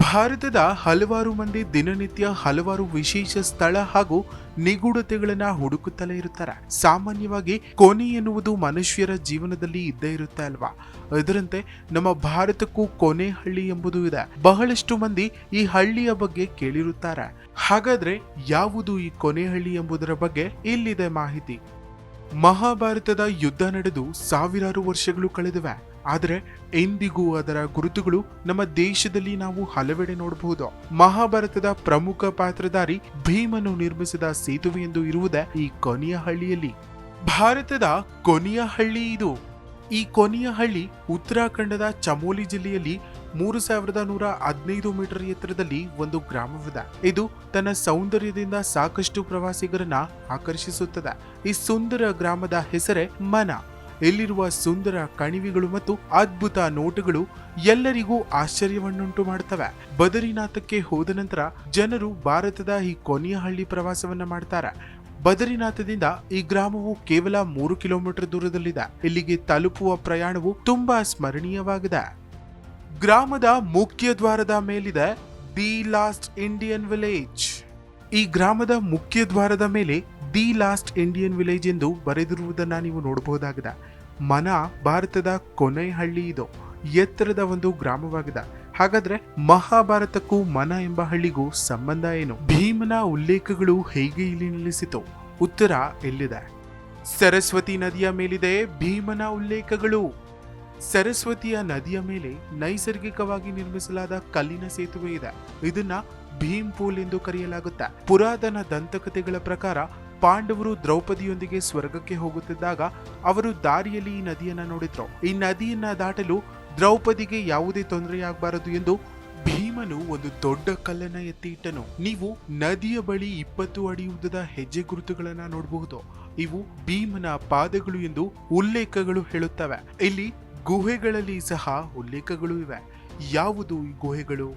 ಭಾರತದ ಹಲವಾರು ಮಂದಿ ದಿನನಿತ್ಯ ಹಲವಾರು ವಿಶೇಷ ಸ್ಥಳ ಹಾಗೂ ನಿಗೂಢತೆಗಳನ್ನ ಹುಡುಕುತ್ತಲೇ ಇರುತ್ತಾರೆ. ಸಾಮಾನ್ಯವಾಗಿ ಕೊನೆ ಎನ್ನುವುದು ಮನುಷ್ಯರ ಜೀವನದಲ್ಲಿ ಇದ್ದೇ ಇರುತ್ತೆ ಅಲ್ವಾ? ಅದರಂತೆ ನಮ್ಮ ಭಾರತಕ್ಕೂ ಕೊನೆ ಹಳ್ಳಿ ಎಂಬುದು ಇದೆ. ಬಹಳಷ್ಟು ಮಂದಿ ಈ ಹಳ್ಳಿಯ ಬಗ್ಗೆ ಕೇಳಿರುತ್ತಾರೆ. ಹಾಗಾದ್ರೆ ಯಾವುದು ಈ ಕೊನೆ ಹಳ್ಳಿ ಎಂಬುದರ ಬಗ್ಗೆ ಇಲ್ಲಿದೆ ಮಾಹಿತಿ. ಮಹಾಭಾರತದ ಯುದ್ಧ ನಡೆದು ಸಾವಿರಾರು ವರ್ಷಗಳು ಕಳೆದಿವೆ. ಆದರೆ ಎಂದಿಗೂ ಅದರ ಗುರುತುಗಳು ನಮ್ಮ ದೇಶದಲ್ಲಿ ನಾವು ಹಲವೆಡೆ ನೋಡಬಹುದು. ಮಹಾಭಾರತದ ಪ್ರಮುಖ ಪಾತ್ರಧಾರಿ ಭೀಮನು ನಿರ್ಮಿಸಿದ ಸೇತುವೆ ಎಂದು ಇರುವುದೇ ಈ ಕೊನೆಯ ಹಳ್ಳಿಯಲ್ಲಿ. ಭಾರತದ ಕೊನೆಯ ಹಳ್ಳಿ ಇದು. ಈ ಕೊನೆಯ ಹಳ್ಳಿ ಉತ್ತರಾಖಂಡದ ಚಮೋಲಿ ಜಿಲ್ಲೆಯಲ್ಲಿ 3115 ಮೀಟರ್ ಎತ್ತರದಲ್ಲಿ ಒಂದು ಗ್ರಾಮವಿದೆ. ಇದು ತನ್ನ ಸೌಂದರ್ಯದಿಂದ ಸಾಕಷ್ಟು ಪ್ರವಾಸಿಗರನ್ನ ಆಕರ್ಷಿಸುತ್ತದೆ. ಈ ಸುಂದರ ಗ್ರಾಮದ ಹೆಸರೇ ಮನ. ಇಲ್ಲಿರುವ ಸುಂದರ ಕಣಿವೆಗಳು ಮತ್ತು ಅದ್ಭುತ ನೋಟಗಳು ಎಲ್ಲರಿಗೂ ಆಶ್ಚರ್ಯವನ್ನುಂಟು ಮಾಡುತ್ತವೆ. ಬದರಿನಾಥಕ್ಕೆ ಹೋದ ನಂತರ ಜನರು ಭಾರತದ ಈ ಕೊನೆಯ ಹಳ್ಳಿ ಪ್ರವಾಸವನ್ನ ಮಾಡ್ತಾರೆ. ಬದರಿನಾಥದಿಂದ ಈ ಗ್ರಾಮವು ಕೇವಲ 3 ಕಿಲೋಮೀಟರ್ ದೂರದಲ್ಲಿದೆ. ಇಲ್ಲಿಗೆ ತಲುಪುವ ಪ್ರಯಾಣವು ತುಂಬಾ ಸ್ಮರಣೀಯವಾಗಿದೆ. ಗ್ರಾಮದ ಮುಖ್ಯ ದ್ವಾರದ ಮೇಲಿದೆ ದಿ ಲಾಸ್ಟ್ ಇಂಡಿಯನ್ ವಿಲೇಜ್. ಈ ಗ್ರಾಮದ ಮುಖ್ಯ ದ್ವಾರದ ಮೇಲೆ ದಿ ಲಾಸ್ಟ್ ಇಂಡಿಯನ್ ವಿಲೇಜ್ ಎಂದು ಬರೆದಿರುವುದನ್ನ ನೀವು ನೋಡಬಹುದಾಗಿದೆ. ಮನ ಭಾರತದ ಕೊನೆ ಹಳ್ಳಿ ಇದು. ಎತ್ತರದ ಒಂದು ಗ್ರಾಮವಾಗಿದೆ. ಹಾಗಾದ್ರೆ ಮಹಾಭಾರತಕ್ಕೂ ಮನ ಎಂಬ ಹಳ್ಳಿಗೂ ಸಂಬಂಧ ಏನು? ಭೀಮನ ಉಲ್ಲೇಖಗಳು ಹೇಗೆ ಇಲ್ಲಿ ನಿಲ್ಲಿಸಿತು? ಉತ್ತರ ಎಲ್ಲಿದೆ. ಸರಸ್ವತಿ ನದಿಯ ಮೇಲಿದೆ ಭೀಮನ ಉಲ್ಲೇಖಗಳು. ಸರಸ್ವತಿಯ ನದಿಯ ಮೇಲೆ ನೈಸರ್ಗಿಕವಾಗಿ ನಿರ್ಮಿಸಲಾದ ಕಲ್ಲಿನ ಸೇತುವೆ ಇದೆ. ಇದನ್ನ ಭೀಮ್ ಪೂಲ್ ಎಂದು ಕರೆಯಲಾಗುತ್ತೆ. ಪುರಾತನ ದಂತಕಥೆಗಳ ಪ್ರಕಾರ ಪಾಂಡವರು ದ್ರೌಪದಿಯೊಂದಿಗೆ ಸ್ವರ್ಗಕ್ಕೆ ಹೋಗುತ್ತಿದ್ದಾಗ ಅವರು ದಾರಿಯಲ್ಲಿ ಈ ನದಿಯನ್ನ ನೋಡಿದ್ರು. ಈ ನದಿಯನ್ನ ದಾಟಲು ದ್ರೌಪದಿಗೆ ಯಾವುದೇ ತೊಂದರೆಯಾಗಬಾರದು ಎಂದು ಭೀಮನು ಒಂದು ದೊಡ್ಡ ಕಲ್ಲನ್ನ ಎತ್ತಿ ಇಟ್ಟನು. ನೀವು ನದಿಯ ಬಳಿ 20 ಅಡಿ ಉದ್ದದ ಹೆಜ್ಜೆ ಗುರುತುಗಳನ್ನ ನೋಡಬಹುದು. ಇವು ಭೀಮನ ಪಾದಗಳು ಎಂದು ಉಲ್ಲೇಖಗಳು ಹೇಳುತ್ತವೆ. ಇಲ್ಲಿ ಗುಹೆಗಳಲ್ಲಿ ಸಹ ಉಲ್ಲೇಖಗಳು ಇವೆ. ಯಾವುದು ಈ ಗುಹೆಗಳು?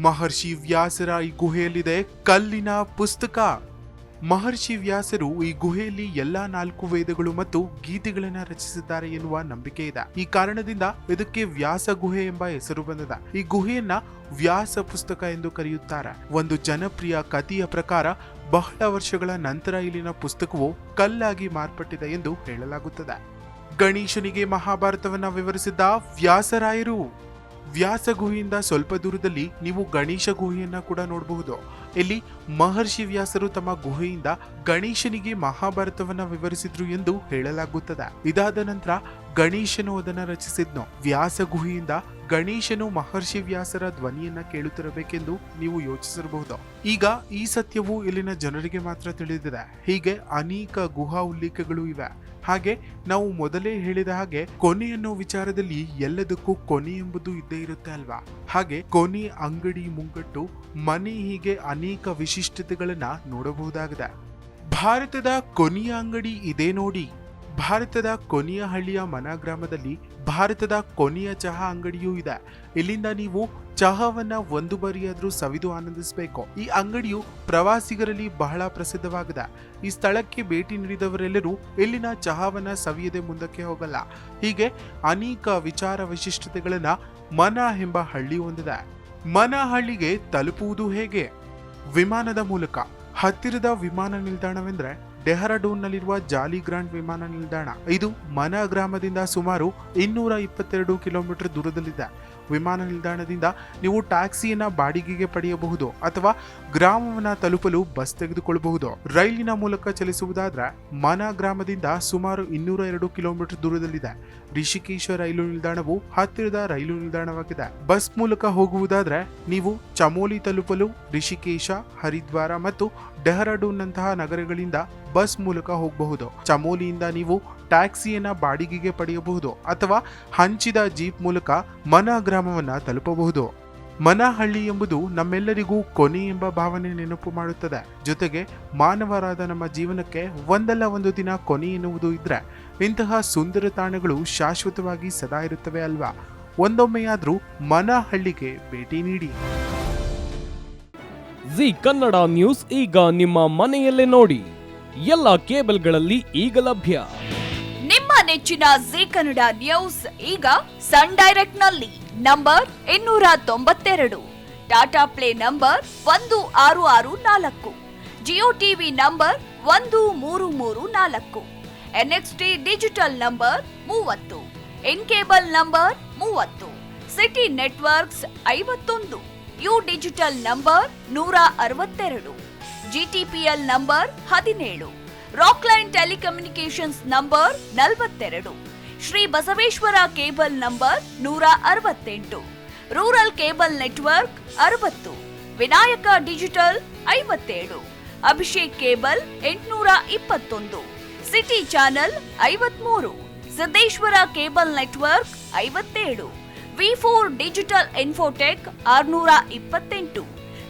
ಮಹರ್ಷಿ ವ್ಯಾಸರ ಈ ಗುಹೆಯಲ್ಲಿದೆ ಕಲ್ಲಿನ ಪುಸ್ತಕ. ಮಹರ್ಷಿ ವ್ಯಾಸರು ಈ ಗುಹೆಯಲ್ಲಿ ಎಲ್ಲಾ 4 ವೇದಗಳು ಮತ್ತು ಗೀತೆಗಳನ್ನ ರಚಿಸಿದ್ದಾರೆ ಎನ್ನುವ ನಂಬಿಕೆ ಇದೆ. ಈ ಕಾರಣದಿಂದ ಇದಕ್ಕೆ ವ್ಯಾಸ ಗುಹೆ ಎಂಬ ಹೆಸರು ಬಂದಿದೆ. ಈ ಗುಹೆಯನ್ನ ವ್ಯಾಸ ಪುಸ್ತಕ ಎಂದು ಕರೆಯುತ್ತಾರೆ. ಒಂದು ಜನಪ್ರಿಯ ಕಥೆಯ ಪ್ರಕಾರ ಬಹಳ ವರ್ಷಗಳ ನಂತರ ಇಲ್ಲಿನ ಪುಸ್ತಕವು ಕಲ್ಲಾಗಿ ಮಾರ್ಪಟ್ಟಿದೆ ಎಂದು ಹೇಳಲಾಗುತ್ತದೆ. ಗಣೇಶನಿಗೆ ಮಹಾಭಾರತವನ್ನ ವಿವರಿಸಿದ್ದ ವ್ಯಾಸರಾಯರು. ವ್ಯಾಸ ಗುಹೆಯಿಂದ ಸ್ವಲ್ಪ ದೂರದಲ್ಲಿ ನೀವು ಗಣೇಶ ಗುಹೆಯನ್ನ ಕೂಡ ನೋಡಬಹುದು. ಇಲ್ಲಿ ಮಹರ್ಷಿ ವ್ಯಾಸರು ತಮ್ಮ ಗುಹೆಯಿಂದ ಗಣೇಶನಿಗೆ ಮಹಾಭಾರತವನ್ನ ವಿವರಿಸಿದ್ರು ಎಂದು ಹೇಳಲಾಗುತ್ತದೆ. ಇದಾದ ನಂತರ ಗಣೇಶನು ಅದನ್ನ ರಚಿಸಿದ್ನು. ವ್ಯಾಸ ಗುಹೆಯಿಂದ ಗಣೇಶನು ಮಹರ್ಷಿ ವ್ಯಾಸರ ಧ್ವನಿಯನ್ನ ಕೇಳುತ್ತಿರಬೇಕೆಂದು ನೀವು ಯೋಚಿಸಿರಬಹುದು. ಈಗ ಈ ಸತ್ಯವು ಇಲ್ಲಿನ ಜನರಿಗೆ ಮಾತ್ರ ತಿಳಿದಿದೆ. ಹೀಗೆ ಅನೇಕ ಗುಹಾ ಉಲ್ಲೇಖಗಳು ಇವೆ. ಹಾಗೆ ನಾವು ಮೊದಲೇ ಹೇಳಿದ ಹಾಗೆ ಕೊನೆ ಅನ್ನೋ ವಿಚಾರದಲ್ಲಿ ಎಲ್ಲದಕ್ಕೂ ಕೊನೆ ಎಂಬುದು ಇದ್ದೇ ಇರುತ್ತೆ ಅಲ್ವಾ? ಹಾಗೆ ಕೊನೆ, ಅಂಗಡಿ, ಮುಂಗಟ್ಟು, ಮನೆ, ಹೀಗೆ ಅನೇಕ ವಿಶಿಷ್ಟತೆಗಳನ್ನ ನೋಡಬಹುದಾಗಿದೆ. ಭಾರತದ ಕೊನೆಯ ಅಂಗಡಿ ಇದೆ ನೋಡಿ. ಭಾರತದ ಕೊನೆಯ ಹಳ್ಳಿಯ ಮನ ಗ್ರಾಮದಲ್ಲಿ ಭಾರತದ ಕೊನೆಯ ಚಹಾ ಅಂಗಡಿಯೂ ಇದೆ. ಇಲ್ಲಿಂದ ನೀವು ಚಹಾವನ್ನ ಒಂದು ಬಾರಿಯಾದ್ರೂ ಸವಿದು ಆನಂದಿಸಬೇಕು. ಈ ಅಂಗಡಿಯು ಪ್ರವಾಸಿಗರಲ್ಲಿ ಬಹಳ ಪ್ರಸಿದ್ಧವಾಗಿದೆ. ಈ ಸ್ಥಳಕ್ಕೆ ಭೇಟಿ ನೀಡಿದವರೆಲ್ಲರೂ ಇಲ್ಲಿನ ಚಹಾವನ್ನ ಸವಿಯದೆ ಮುಂದಕ್ಕೆ ಹೋಗಲ್ಲ. ಹೀಗೆ ಅನೇಕ ವಿಚಾರ ವಿಶಿಷ್ಟತೆಗಳನ್ನ ಮನ ಎಂಬ ಹಳ್ಳಿ ಹೊಂದಿದೆ. ಮನ ಹಳ್ಳಿಗೆ ತಲುಪುವುದು ಹೇಗೆ? ವಿಮಾನದ ಮೂಲಕ. ಹತ್ತಿರದ ವಿಮಾನ ನಿಲ್ದಾಣವೆಂದ್ರೆ ಡೆಹ್ರಾಡೂನ್ನಲ್ಲಿರುವ ಜಾಲಿ ಗ್ರಾಂಡ್ ವಿಮಾನ ನಿಲ್ದಾಣ. ಇದು ಮನ ಗ್ರಾಮದಿಂದ ಸುಮಾರು 222 ಕಿಲೋಮೀಟರ್ ದೂರದಲ್ಲಿದೆ. ವಿಮಾನ ನಿಲ್ದಾಣದಿಂದ ನೀವು ಟ್ಯಾಕ್ಸಿಯನ್ನ ಬಾಡಿಗೆಗೆ ಪಡೆಯಬಹುದು ಅಥವಾ ಗ್ರಾಮವನ್ನ ತಲುಪಲು ಬಸ್ ತೆಗೆದುಕೊಳ್ಳಬಹುದು. ರೈಲಿನ ಮೂಲಕ ಚಲಿಸುವುದಾದ್ರೆ ಮನ ಗ್ರಾಮದಿಂದ ಸುಮಾರು 202 ಕಿಲೋಮೀಟರ್ ದೂರದಲ್ಲಿದೆ. ರಿಷಿಕೇಶ ರೈಲು ನಿಲ್ದಾಣವು ಹತ್ತಿರದ ರೈಲು ನಿಲ್ದಾಣವಾಗಿದೆ. ಬಸ್ ಮೂಲಕ ಹೋಗುವುದಾದ್ರೆ ನೀವು ಚಮೋಲಿ ತಲುಪಲು ರಿಷಿಕೇಶ, ಹರಿದ್ವಾರ ಮತ್ತು ಡೆಹ್ರಾಡೂನ್ನಂತಹ ನಗರಗಳಿಂದ ಬಸ್ ಮೂಲಕ ಹೋಗಬಹುದು. ಚಮೋಲಿಯಿಂದ ನೀವು ಟ್ಯಾಕ್ಸಿಯನ್ನ ಬಾಡಿಗೆಗೆ ಪಡೆಯಬಹುದು ಅಥವಾ ಹಂಚಿದ ಜೀಪ್ ಮೂಲಕ ಮನ ಗ್ರಾಮವನ್ನ ತಲುಪಬಹುದು. ಮನ ಹಳ್ಳಿ ಎಂಬುದು ನಮ್ಮೆಲ್ಲರಿಗೂ ಕೊನೆ ಎಂಬ ಭಾವನೆ ನೆನಪು ಮಾಡುತ್ತದೆ. ಜೊತೆಗೆ ಮಾನವರಾದ ನಮ್ಮ ಜೀವನಕ್ಕೆ ಒಂದಲ್ಲ ಒಂದು ದಿನ ಕೊನೆ ಎನ್ನುವುದು ಇದ್ರೆ ಇಂತಹ ಸುಂದರ ತಾಣಗಳು ಶಾಶ್ವತವಾಗಿ ಸದಾ ಇರುತ್ತವೆ ಅಲ್ವಾ? ಒಂದೊಮ್ಮೆಯಾದ್ರೂ ಮನ ಹಳ್ಳಿಗೆ ಭೇಟಿ ನೀಡಿ. ಜಿ ಕನ್ನಡ ನ್ಯೂಸ್ ಈಗ ನಿಮ್ಮ ಮನೆಯಲ್ಲೇ ನೋಡಿ. ಎಲ್ಲ ಕೇಬಲ್ಗಳಲ್ಲಿ ಈಗ ಲಭ್ಯ. ನಿಮ್ಮ ನೆಚ್ಚಿನ ಜಿ ಕನ್ನಡ ನ್ಯೂಸ್ ಈಗ ಸನ್ ಡೈರೆಕ್ಟ್ ನಲ್ಲಿ number 292 Tata play number 1664, Jio TV number 1334, NXT digital number 30, in cable number 30, city networks 51, U digital number 162, GTPL number 17, Rockline telecommunications number 42, Shri Basaveshwara cable number 168, rural cable network 60, Vinayaka digital 57, Abhishek cable 821, city channel 53, Siddeshwara cable network 57, V4 digital Infotech 628,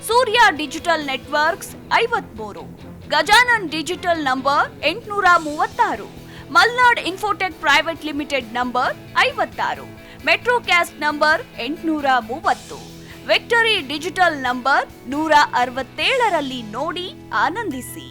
Surya digital networks 53, Gajanan digital number 836, Malnad Infotech Private Limited number 56, Metrocast number 830, Victory Digital number 167ರಲ್ಲಿ ನೋಡಿ ಆನಂದಿಸಿ.